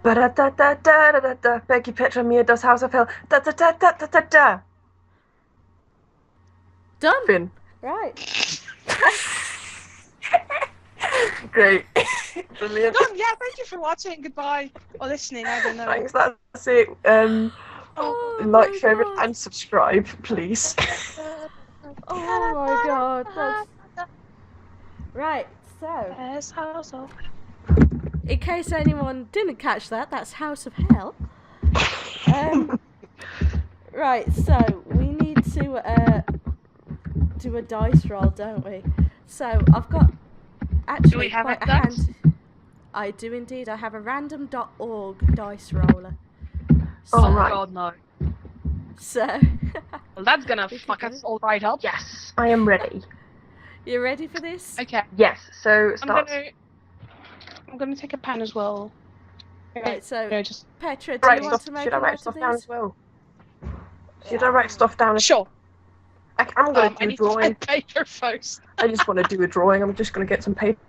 Ba-da-da-da-da-da-da. Becky Petra Mia does House of Hell. Da-da-da-da-da-da. Done. Finn. Right. Great. Brilliant. Done. Yeah, thank you for watching. Goodbye. Or listening, I don't know. Thanks, that's it. Like, favorite, and subscribe, please. Oh my god. That's... Right, so. Yes, House of... In case anyone didn't catch that, that's House of Hell. Right, so we need to do a dice roll, don't we? So I've got actually quite a hand. I do indeed. I have a random.org dice roller. So, oh my god, no. So well, that's gonna fuck us all right up. Yes, I am ready. You ready for this? Okay. Yes, so start. I'm gonna take a pen as well. Right, so just Petra, do you want to make Should I write stuff down as well? Should I write stuff down? Sure. I'm going to do a drawing. Paper first. I just want to do a drawing. I'm just going to get some paper.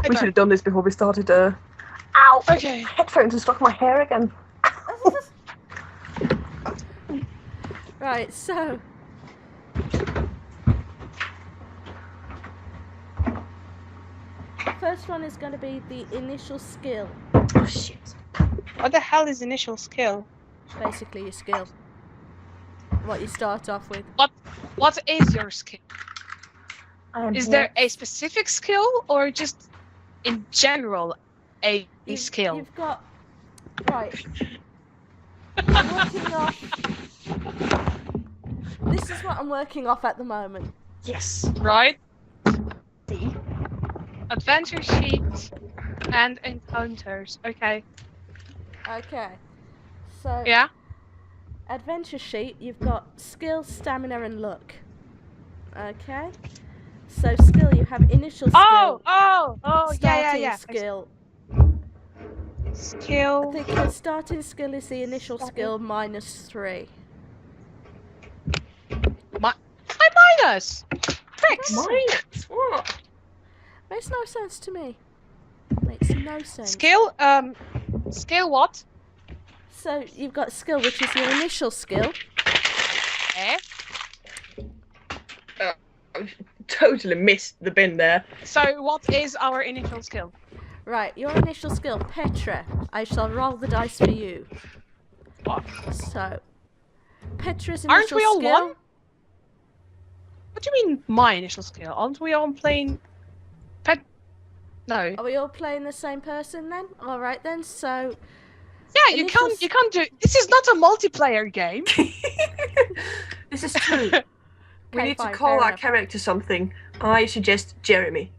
We should have done this before we started. Ow! Okay. My headphones are stuck in my hair again. Right, so first one is going to be the initial skill. Oh shit! What the hell is initial skill? Basically, your skill. What you start off with. What is your skill? Is there a specific skill or just in general a skill? You've got right. I'm working off. This is what I'm working off at the moment. Yes. Right. Adventure sheet and encounters. Okay. Okay. So. Yeah. Adventure sheet, you've got skill, stamina, and luck. Okay. So skill, you have initial skill. Yeah. Skill. Skill. I think your starting skill is the initial skill -3. My minus. Tricks. Minus what? Makes no sense to me. Makes no sense. Skill. Skill what? So you've got skill, which is your initial skill. Totally missed the bin there. So what is our initial skill? Right, your initial skill, Petra. I shall roll the dice for you. What? So, Petra's initial Aren't we all skill. one? What do you mean, my initial skill? Aren't we all playing? No. Are we all playing the same person then? All right then. So. Yeah, you can't do. This is not a multiplayer game. This is true. We need to call fair our enough. character something. I suggest Jeremy.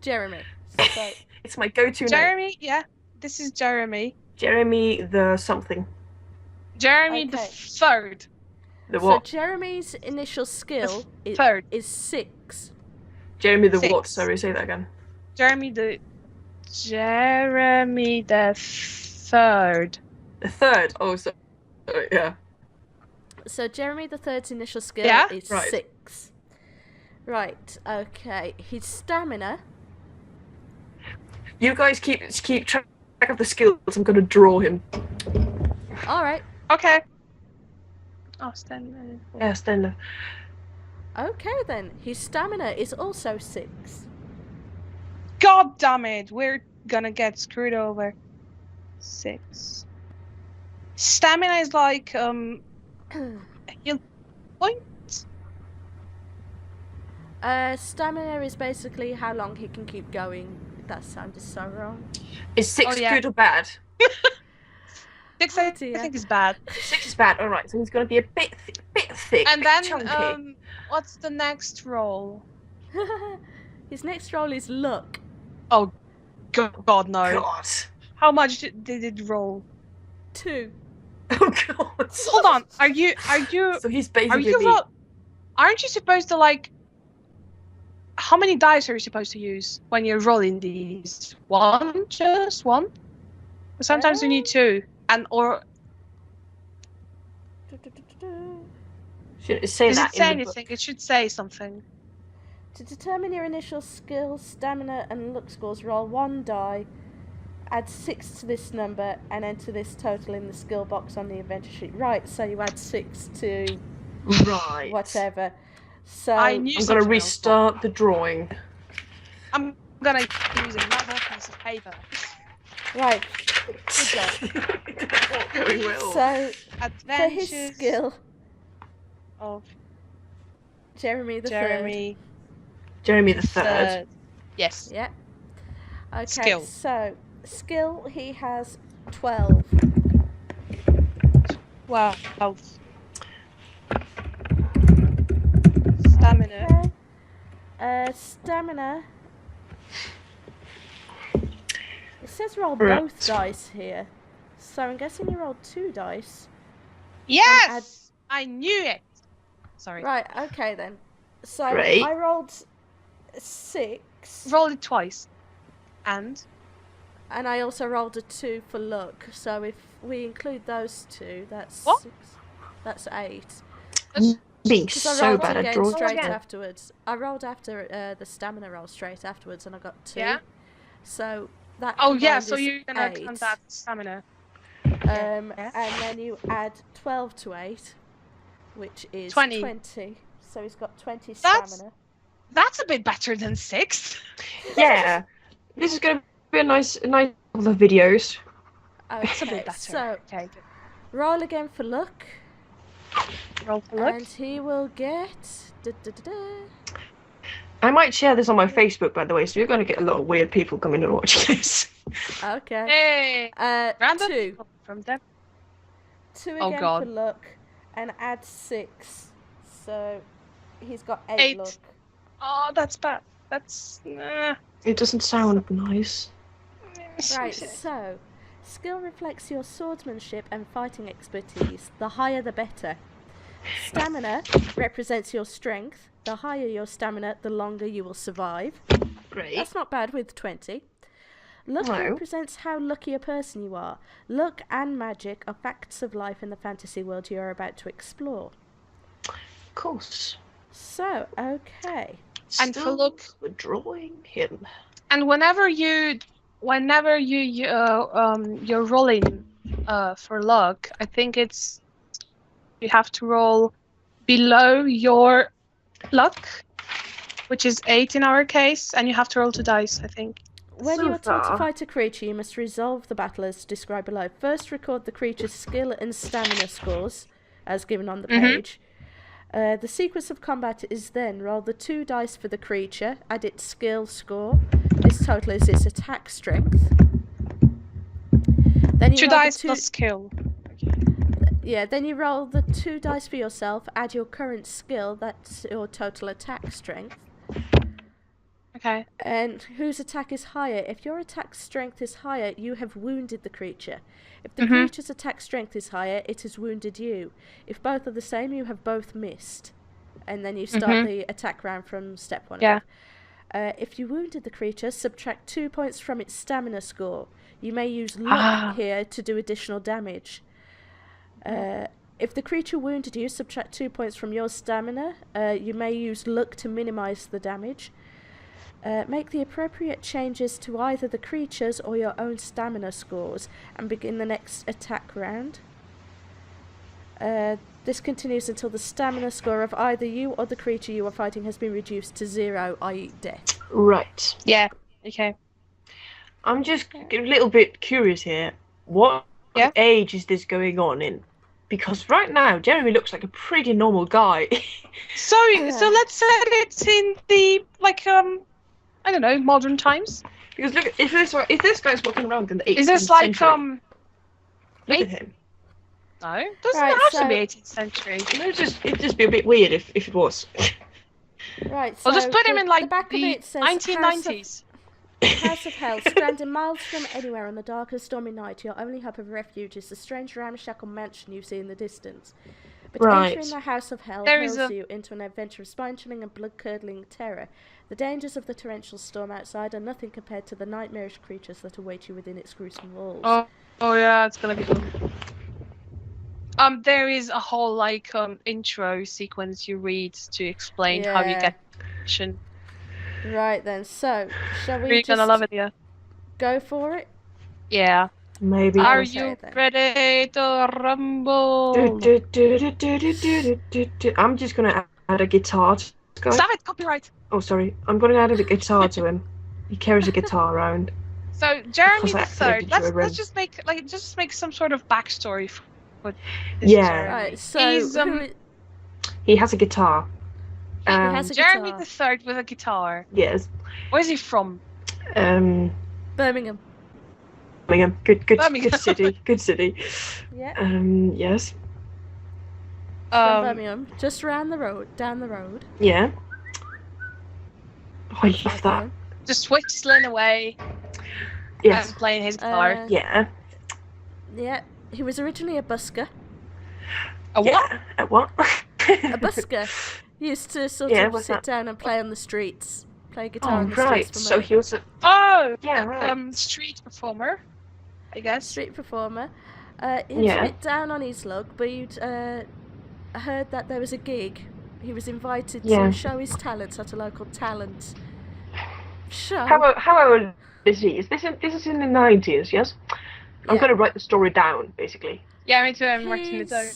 Jeremy. So, It's my go-to name. Jeremy, yeah, this is Jeremy. Jeremy the something. Jeremy the Okay. third. The what? So Jeremy's initial skill is 6. Jeremy the 6. what? Sorry, say that again. Jeremy the third. The third. Oh, so yeah. So Jeremy the third's initial skill is Right. 6. Right. Okay. His stamina. You guys keep track of the skills. I'm gonna draw him. All right. Okay. Oh, stand. Yeah, stand there. Okay then. His stamina is also 6. God damn it! We're gonna get screwed over. 6. Stamina is like heal point. Stamina is basically how long he can keep going. That sounded so wrong. Is 6 good or bad? 6 I dear. think is bad. 6 is bad. All right, so he's gonna be a bit thick, And bit then chunky. what's the next roll? His next roll is luck. Oh, God no! God. How much did it roll? 2. Oh God. Hold on. Are you? So he's Are basically you? me. Aren't you supposed to like? How many dice are you supposed to use when you're rolling these? One, just one. But sometimes you need 2, and or Should it say does that it say in the book? anything? It should say something. To determine your initial skill, stamina, and luck scores, roll 1 die. add 6 to this number and enter this total in the skill box on the inventory sheet. Right, so you add 6 to whatever. So I knew I'm going to restart the drawing. I'm going to use another piece of paper. Right, good job. Very well. So, for his Adventures skill, of Jeremy the Jeremy. Jeremy the third. Yes. Yeah. Okay, Skill. so, skill, he has 12. Wow. Health. Stamina. Okay. Stamina. It says roll both dice here. So I'm guessing you rolled 2 dice. Yes! I knew it! Sorry. Right, okay then. So Great. I rolled 6. Roll it twice. And I also rolled a 2 for luck. So if we include those 2, that's What? 6. That's 8. Being Because I so rolled bad at again drawing. straight again. afterwards. I rolled after the stamina roll straight afterwards and I got 2. Yeah. So that oh yeah, combined so is you're gonna 8. count that stamina. And then you add 12 to 8, which is 20. So he's got 20 stamina. That's a bit better than 6. Yeah. This is going to be a nice couple of videos. It's a Okay, bit better. so Okay, good. roll again for luck. Roll for luck. And he will get... I might share this on my Facebook, by the way, so you're going to get a lot of weird people coming and watching this. Okay. Hey! Random 2. people from them. 2 Oh, again God. for luck. And add 6. So he's got 8 8. luck. Oh, that's bad. That's... It doesn't sound nice. Right, so skill reflects your swordsmanship and fighting expertise. The higher the better. Stamina represents your strength. The higher your stamina, the longer you will survive. Great. That's not bad with 20. Luck No. represents how lucky a person you are. Luck and magic are facts of life in the fantasy world you are about to explore. Of course. So, okay. And for look, we're drawing him. and whenever you're rolling for luck, I think it's you have to roll below your luck, which is 8 in our case, and you have to roll 2 dice, I think. When So you are taught to far. fight a creature, you must resolve the battle as described below. First, record the creature's skill and stamina scores, as given on the page. The sequence of combat is then roll the 2 dice for the creature, add its skill score. This total is its attack strength. Then you 2 roll the dice plus skill. Yeah, then you roll the 2 dice for yourself, add your current skill, that's your total attack strength. Okay. And whose attack is higher? If your attack strength is higher, you have wounded the creature. If the creature's attack strength is higher, it has wounded you. If both are the same, you have both missed. And then you start the attack round from step 1. Yeah. If you wounded the creature, subtract 2 points from its stamina score. You may use luck here to do additional damage. If the creature wounded you, subtract 2 points from your stamina. You may use luck to minimise the damage. Make the appropriate changes to either the creature's or your own stamina scores and begin the next attack round. This continues until the stamina score of either you or the creature you are fighting has been reduced to 0, i.e. death. Right. Yeah. Okay. I'm just a little bit curious here. What age is this going on in? Because right now, Jeremy looks like a pretty normal guy. So let's say it's in the I don't know, modern times. Because look, if this guy's walking around in the 18th Is this century, like look at him. No, doesn't Right, have so- to be 18th century. It'd just be a bit weird if it was. Right, so I'll just put him in like the back of the it says 1990s. House of Hell, stranded miles from anywhere on the dark and stormy night, your only hope of refuge is the strange ramshackle mansion you see in the distance. But Right. entering the House of Hell There hurls is you into an adventure of spine-chilling and blood-curdling terror. The dangers of the torrential storm outside are nothing compared to the nightmarish creatures that await you within its gruesome walls. Oh yeah, it's gonna be cool. There is a whole intro sequence you read to explain how you get action. Right then, so shall we You're just gonna love it, yeah. go for it? Yeah. Maybe. Are would say you then. ready to rumble? I'm just gonna add a guitar to this guy. Stop it! Copyright. Oh, sorry. I'm gonna add a guitar to him. He carries a guitar around. So Jeremy Because I the Third. accidentally drew a Let's rim. just make some sort of backstory for this Yeah. Jeremy. Right, so He's, He has a guitar. he has a Jeremy guitar. the Third with a guitar. Yes. Where's he from? Birmingham. Birmingham. Birmingham. Good city. Good city. Yeah. Yes. From Birmingham, just down the road. Yeah. Oh, I love that. Just whistling away. Yes. And playing his guitar. Yeah. Yeah. He was originally a busker. A what? Yeah. A what? A busker. He used to sort of sit down and play on the streets. Play guitar on the streets. For So he was a... Oh! Yeah, right. Street performer, I guess. Street performer. He'd sit down on his luck, but he'd heard that there was a gig. He was invited to show his talents at a local talent show. How old is he? This is in the 90s, yes? I'm going to write the story down, basically. Yeah, me too. I'm writing it down.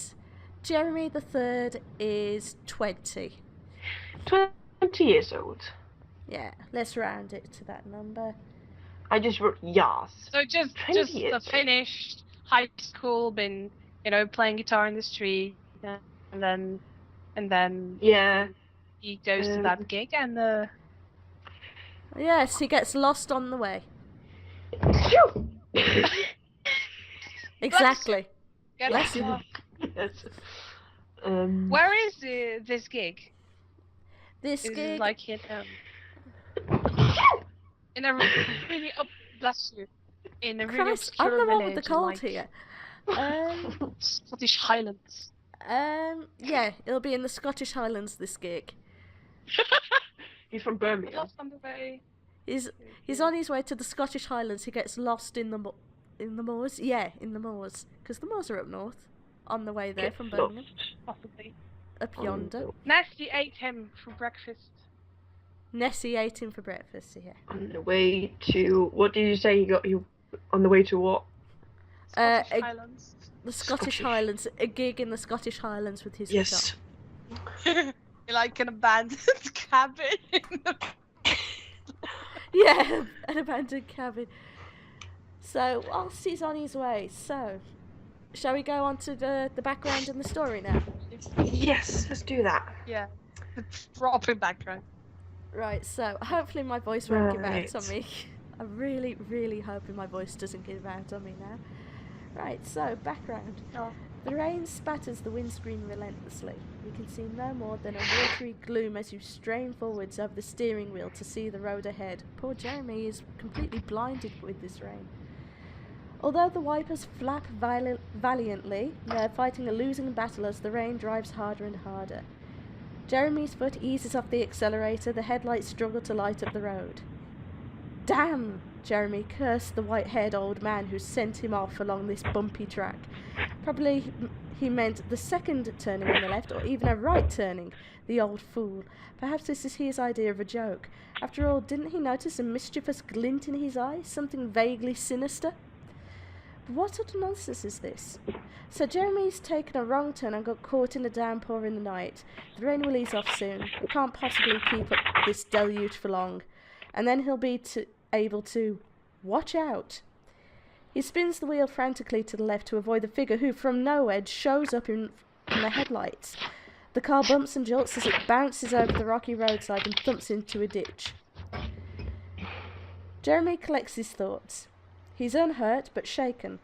Jeremy the Third is 20. 20 years old. Yeah, let's round it to that number. I just wrote yes. So just finished high school, been playing guitar in the street, and then he goes to that gig and yes, he gets lost on the way. Exactly. Bless you. Yes. Where is this gig? This is gig, like in a really bless you. In a really Christ, I'm obscure the one village with the cold in, here. Scottish Highlands. Yeah, it'll be in the Scottish Highlands. This gig. He's from Birmingham. Lost on the way. He's on his way to the Scottish Highlands. He gets lost in the moors. Yeah, in the moors, because the moors are up north. On the way there from Birmingham. Possibly. Up yonder. Nessie ate him for breakfast. Nessie ate him for breakfast. Yeah. On the way to what did you say? You on the way to what? Scottish Highlands. The Scottish Highlands. A gig in the Scottish Highlands with his Yes. You're like an abandoned cabin. Yeah, an abandoned cabin. So whilst he's on his way, shall we go on to the background and the story now? Yes, let's do that. Yeah, the proper background. Right, so hopefully my voice won't give out on me. I'm really, really hoping my voice doesn't give out on me now. Right, so background. Oh. The rain spatters the windscreen relentlessly. You can see no more than a watery gloom as you strain forwards over the steering wheel to see the road ahead. Poor Jeremy is completely blinded with this rain. Although the wipers flap valiantly, they're fighting a losing battle as the rain drives harder and harder. Jeremy's foot eases off the accelerator, the headlights struggle to light up the road. Damn! Jeremy cursed the white-haired old man who sent him off along this bumpy track. Probably he meant the second turning on the left, or even a right turning. The old fool. Perhaps this is his idea of a joke. After all, didn't he notice a mischievous glint in his eye? Something vaguely sinister? What sort of nonsense is this? So Jeremy's taken a wrong turn and got caught in a downpour in the night. The rain will ease off soon. He can't possibly keep up this deluge for long. And then he'll be able to watch out. He spins the wheel frantically to the left to avoid the figure who, from nowhere, shows up in the headlights. The car bumps and jolts as it bounces over the rocky roadside and thumps into a ditch. Jeremy collects his thoughts. He's unhurt, but shaken.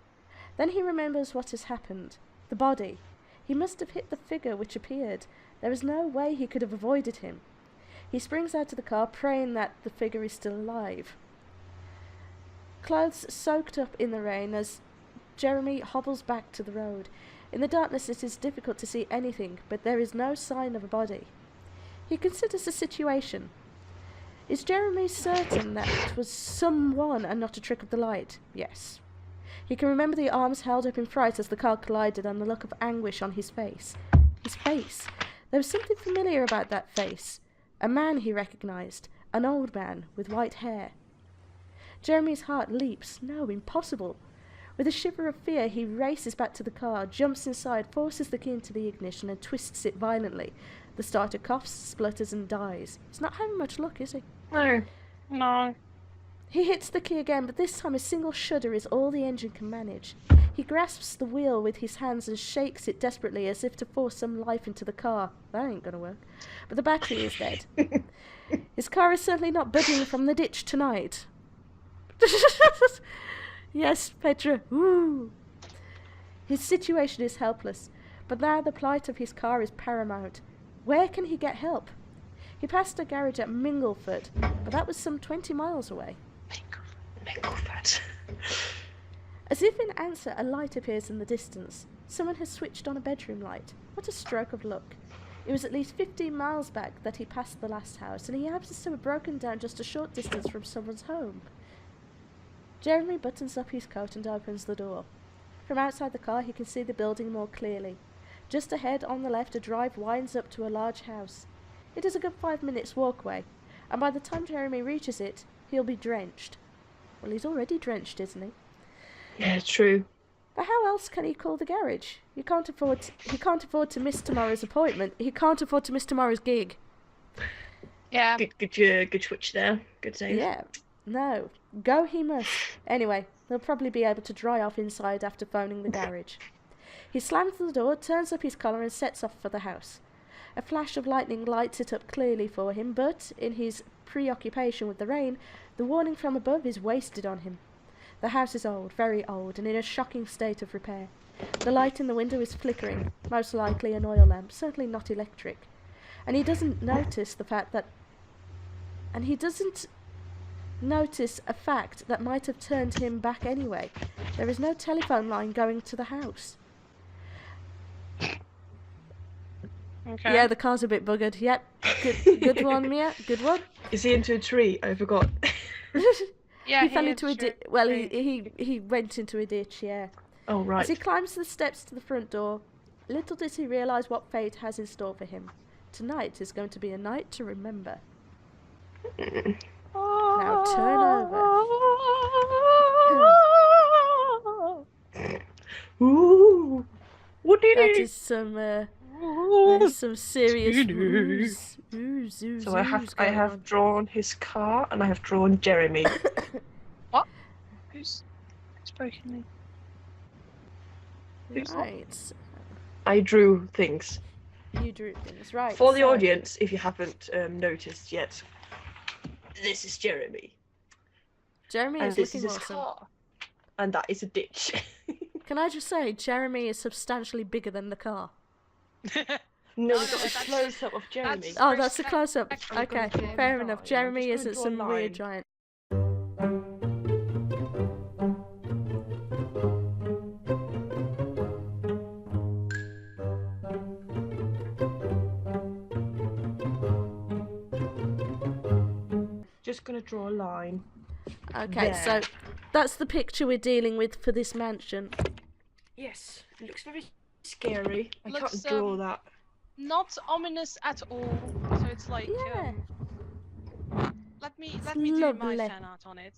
Then he remembers what has happened. The body. He must have hit the figure which appeared. There is no way he could have avoided him. He springs out of the car, praying that the figure is still alive. Clothes soaked up in the rain as Jeremy hobbles back to the road. In the darkness it is difficult to see anything, but there is no sign of a body. He considers the situation. Is Jeremy certain that it was someone and not a trick of the light? Yes. He can remember the arms held up in fright as the car collided and the look of anguish on his face. His face. There was something familiar about that face. A man he recognised. An old man with white hair. Jeremy's heart leaps. No, impossible. With a shiver of fear, he races back to the car, jumps inside, forces the key into the ignition and twists it violently. The starter coughs, splutters and dies. He's not having much luck, is he? No. He hits the key again, but this time a single shudder is all the engine can manage. He grasps the wheel with his hands and shakes it desperately as if to force some life into the car. That ain't gonna work. But the battery is dead. His car is certainly not budging from the ditch tonight. Yes, Petra. Ooh. His situation is helpless, but now the plight of his car is paramount. Where can he get help? He passed a garage at Mingleford, but that was some 20 miles away. Mingleford. As if in answer, a light appears in the distance. Someone has switched on a bedroom light. What a stroke of luck. It was at least 15 miles back that he passed the last house, and he happens to have broken down just a short distance from someone's home. Jeremy buttons up his coat and opens the door. From outside the car he can see the building more clearly. Just ahead on the left a drive winds up to a large house. It is a good 5 minutes walkway, and by the time Jeremy reaches it, he'll be drenched. Well, he's already drenched, isn't he? Yeah, true. But how else can he call the garage? He can't afford to miss tomorrow's appointment. He can't afford to miss tomorrow's gig. Yeah. Good switch there. Good save. Yeah. No. Go he must. Anyway, he'll probably be able to dry off inside after phoning the garage. He slams the door, turns up his collar and sets off for the house. A flash of lightning lights it up clearly for him, but, in his preoccupation with the rain, the warning from above is wasted on him. The house is old, very old, and in a shocking state of repair. The light in the window is flickering, most likely an oil lamp, certainly not electric. And he doesn't notice a fact that might have turned him back anyway. There is no telephone line going to the house. Okay. Yeah, the car's a bit buggered. Yep. Good one, Mia. Good one. Is he into a tree? I forgot. Yeah, he fell into a ditch. Well, he went into a ditch, yeah. Oh, right. As he climbs the steps to the front door, little does he realise what fate has in store for him. Tonight is going to be a night to remember. Now turn over. Ooh. What did That it? is some serious ooze. So I have drawn his car and I have drawn Jeremy. What? Who's spoken me? Right. I drew things. You drew things, right. For the audience, if you haven't noticed yet, this is Jeremy. Jeremy And is this looking is his awesome. car. And that is a ditch. Can I just say, Jeremy is substantially bigger than the car. No, we've got a close-up of Jeremy. Oh, that's a close-up. I'm Okay, going to draw fair a enough. line. Jeremy I'm just isn't gonna some draw a weird line. giant. Just gonna draw a line. Okay, There. so that's the picture we're dealing with for this mansion. Yes, it looks very scary. I Looks, can't draw that. Not ominous at all. So it's like, Yeah. let me do my lovely. fan art on it.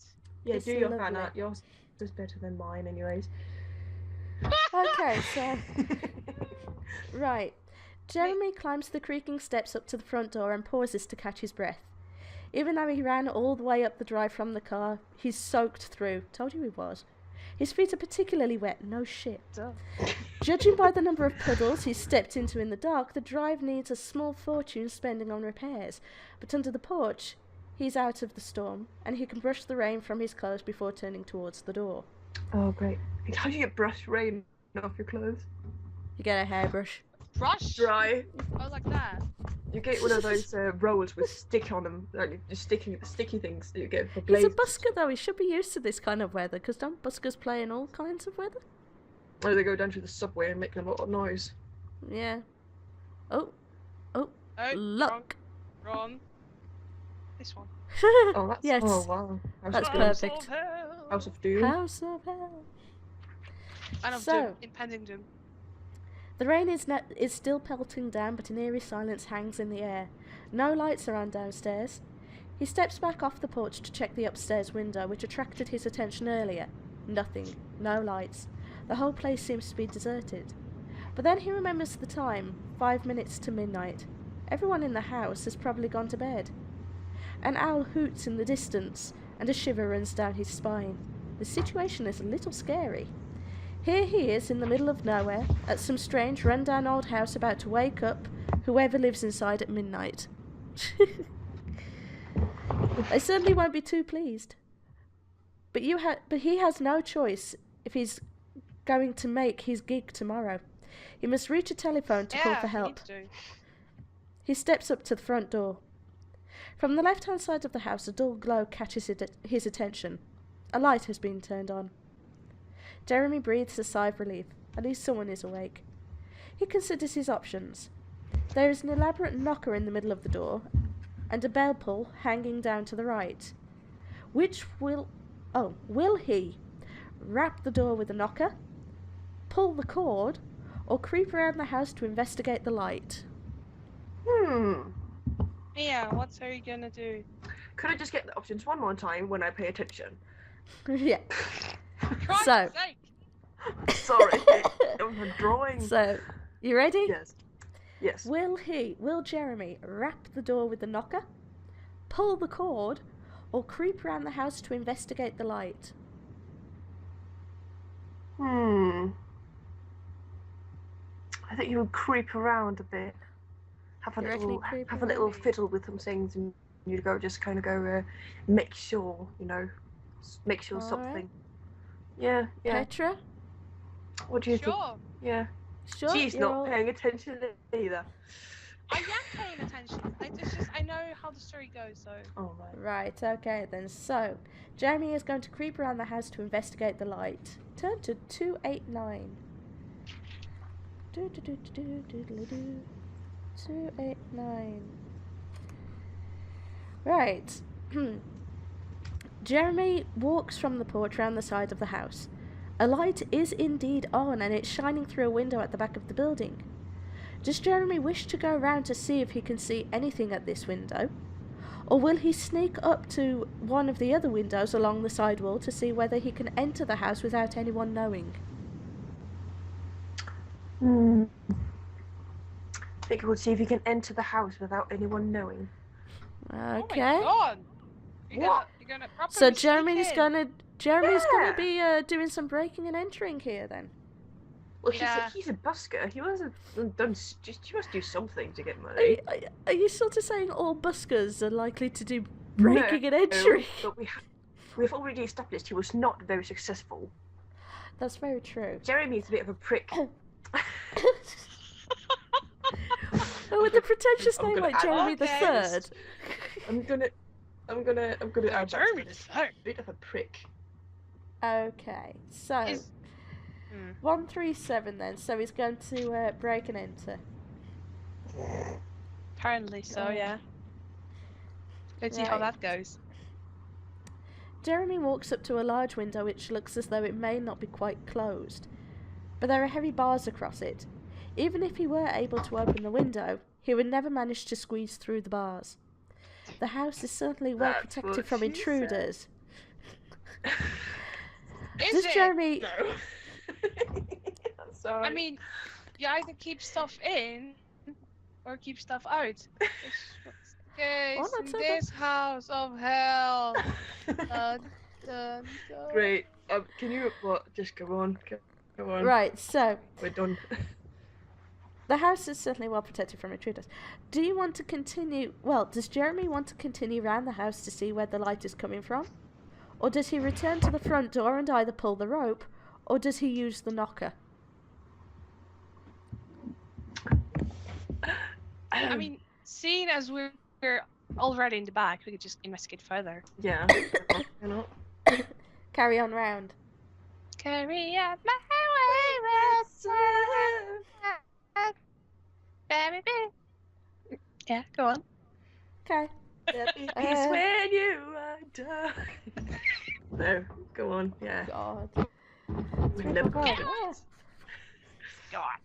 Yeah, it's do your fan lovely. art. Yours is better than mine, anyways. Okay, so right. Jeremy climbs the creaking steps up to the front door and pauses to catch his breath. Even though he ran all the way up the drive from the car, he's soaked through. Told you he was. His feet are particularly wet, no shit. Duh. Judging by the number of puddles he's stepped into in the dark, the drive needs a small fortune spending on repairs. But under the porch, he's out of the storm, and he can brush the rain from his clothes before turning towards the door. Oh, great. How do you get brush rain off your clothes? You get a hairbrush. Brush? Dry. Oh, like that. You get one of those rolls with stick on them, like just sticky things that you get for He's blades. a busker though, he should be used to this kind of weather, because don't buskers play in all kinds of weather? Or they go down to the subway and make a lot of noise. Yeah. Oh, Oh, luck. wrong. This one. Oh, that's Yes. Oh wow. That's of Doom. perfect. Of hell. House of Doom. House of Hell. And of So- doom. Impending doom. The rain is still pelting down, but an eerie silence hangs in the air. No lights are on downstairs. He steps back off the porch to check the upstairs window, which attracted his attention earlier. Nothing. No lights. The whole place seems to be deserted. But then he remembers the time, 5 minutes to midnight. Everyone in the house has probably gone to bed. An owl hoots in the distance, and a shiver runs down his spine. The situation is a little scary. Here he is in the middle of nowhere, at some strange run-down old house about to wake up whoever lives inside at midnight. They certainly won't be too pleased. But he has no choice if he's going to make his gig tomorrow. He must reach a telephone to call for help. He steps up to the front door. From the left-hand side of the house, a dull glow catches his attention. A light has been turned on. Jeremy breathes a sigh of relief. At least someone is awake. He considers his options. There is an elaborate knocker in the middle of the door, and a bell pull hanging down to the right. Will he wrap the door with a knocker, pull the cord, or creep around the house to investigate the light? Yeah, what are you gonna do? Could I just get the options one more time when I pay attention? Yeah. So. Sorry, I'm drawing. So, you ready? Yes. Yes. Will Jeremy wrap the door with the knocker, pull the cord, or creep around the house to investigate the light? I think you would creep around a bit. Have a little fiddle with some things, and you'd just kind of go, make sure, make sure All something. Right. Yeah. Petra? What do you think? Yeah. Sure. She's not paying attention either. I am paying attention. I know how the story goes, so. Oh, Right, okay then. So, Jeremy is going to creep around the house to investigate the light. Turn to 289. 289. Right. Jeremy walks from the porch around the side of the house. A light is indeed on, and it's shining through a window at the back of the building. Does Jeremy wish to go around to see if he can see anything at this window? Or will he sneak up to one of the other windows along the side wall to see whether he can enter the house without anyone knowing? I think we'll see if he can enter the house without anyone knowing. Okay. Oh my God. You're gonna So Jeremy's gonna be doing some breaking and entering here then. Well, he's a busker. He must do something to get money. Are you sort of saying all buskers are likely to do breaking and entering? But we've already established he was not very successful. That's very true. Jeremy's a bit of a prick. Oh, with the pretentious name like Jeremy the Third. I'm gonna add Jeremy the Third. Bit of a prick. Okay, so 137 then. So he's going to break and enter. Apparently so, yeah. Let's see how that goes. Jeremy walks up to a large window which looks as though it may not be quite closed, but there are heavy bars across it. Even if he were able to open the window, he would never manage to squeeze through the bars. The house is certainly well protected from intruders. Is it? Jeremy... No. I'm sorry. I mean, you either keep stuff in or keep stuff out. Okay, in this house of hell. Dun, dun. Great. Can you just go on? Go on. Right, so we're done. The house is certainly well protected from intruders. Do you want to continue? Well, does Jeremy want to continue around the house to see where the light is coming from? Or does he return to the front door and either pull the rope, or does he use the knocker? I mean, seeing as we're already in the back, we could just investigate further. Yeah. Why not? Carry on round. Carry on my wayward son. Yeah, go on. Okay. It's when you are done. No, go on. Yeah. God. We've never God. got it. God.